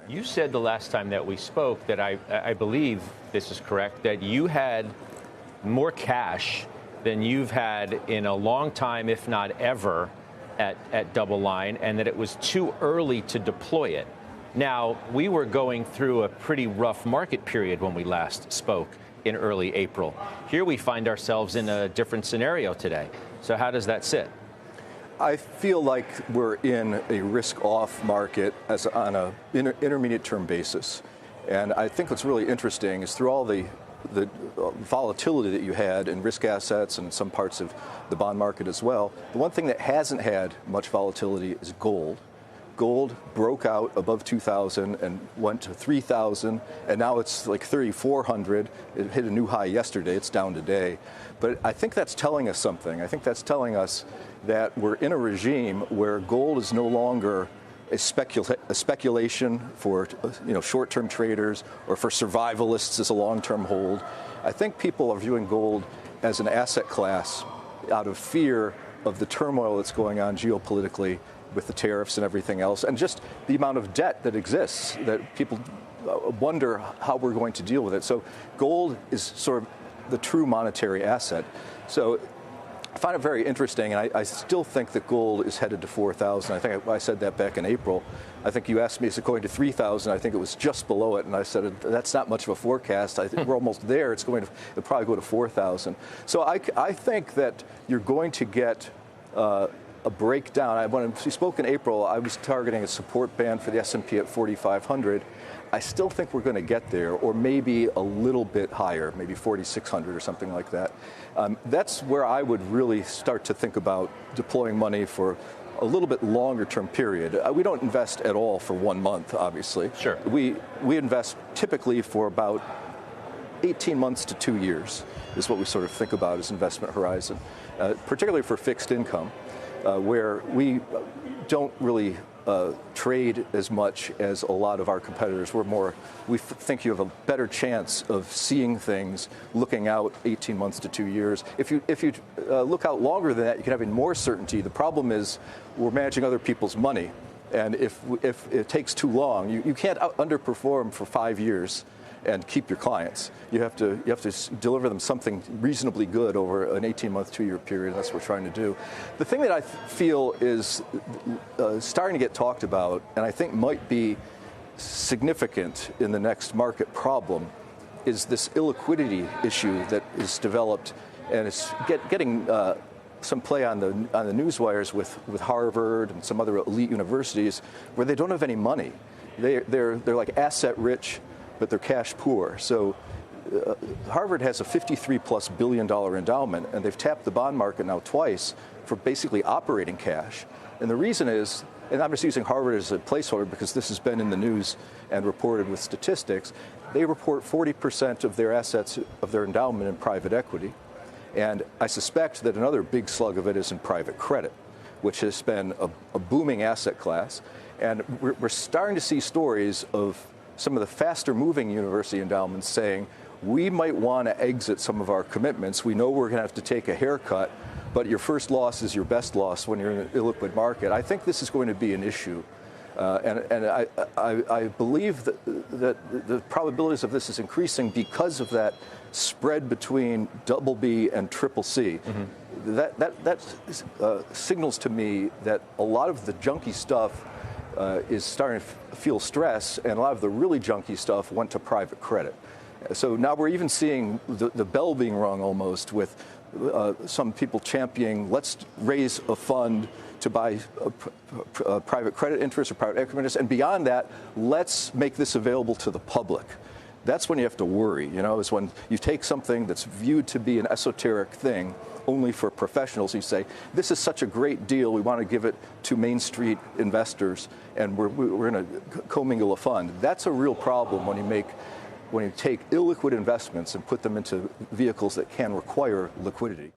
You said the last time that we spoke that I believe this is correct, that you had more cash than you've had in a long time, if not ever, at DoubleLine, and that it was too early to deploy it. Now, we were going through a pretty rough market period when we last spoke in early April. Here we find ourselves in a different scenario today. So how does that sit? I feel like we're in a risk-off market as on an intermediate-term basis. And I think what's really interesting is through all the volatility that you had in risk assets and some parts of the bond market as well, the one thing that hasn't had much volatility is gold. Gold broke out above 2,000 and went to 3,000, and now it's like 3,400. It hit a new high yesterday. It's down today. But I think that's telling us something. I think that's telling us that we're in a regime where gold is no longer a speculation for short-term traders or for survivalists as a long-term hold. I think people are viewing gold as an asset class out of fear of the turmoil that's going on geopolitically with the tariffs and everything else, and just the amount of debt that exists, that people wonder how we're going to deal with it. So gold is sort of the true monetary asset. So I find it very interesting, and I still think that gold is headed to 4,000. I think I said that back in April. I think you asked me, is it going to 3,000? I think it was just below it, and I said, that's not much of a forecast. I think we're almost there. It'll probably go to 4,000. So I think that you're going to get a breakdown. When we spoke in April, I was targeting a support band for the S&P at 4,500. I still think we're going to get there, or maybe a little bit higher, maybe 4,600 or something like that. That's where I would really start to think about deploying money for a little bit longer term period. We don't invest at all for 1 month, obviously. Sure. We invest typically for about 18 months to 2 years is what we sort of think about as investment horizon, particularly for fixed income, where we don't really trade as much as a lot of our competitors. We think you have a better chance of seeing things looking out 18 months to 2 years. If you look out longer than that, you can have even more certainty. The problem is we're managing other people's money. And if it takes too long, you can't underperform for 5 years and keep your clients. You have to deliver them something reasonably good over an 18-month, 2-year period. That's what we're trying to do. The thing that I feel is starting to get talked about, and I think might be significant in the next market problem, is this illiquidity issue that is developed, and it's getting some play on the news wires with Harvard and some other elite universities where they don't have any money. They're like asset rich, but they're cash poor. So Harvard has a $53+ billion endowment, and they've tapped the bond market now twice for basically operating cash. And the reason is, and I'm just using Harvard as a placeholder because this has been in the news and reported with statistics, they report 40% of their assets of their endowment in private equity. And I suspect that another big slug of it is in private credit, which has been a booming asset class. And we're starting to see stories of some of the faster-moving university endowments saying, we might want to exit some of our commitments. We know we're going to have to take a haircut, but your first loss is your best loss when you're in an illiquid market. I think this is going to be an issue. And I believe that the probabilities of this is increasing because of that spread between BB and CCC. Mm-hmm. That signals to me that a lot of the junky stuff is starting to feel stress, and a lot of the really junky stuff went to private credit. So now we're even seeing the bell being rung almost with some people championing, let's raise a fund to buy private credit interests or private equity interests, and beyond that, let's make this available to the public. That's when you have to worry, is when you take something that's viewed to be an esoteric thing only for professionals. You say, this is such a great deal, we want to give it to Main Street investors, and we're going to commingle a fund. That's a real problem when you take illiquid investments and put them into vehicles that can require liquidity.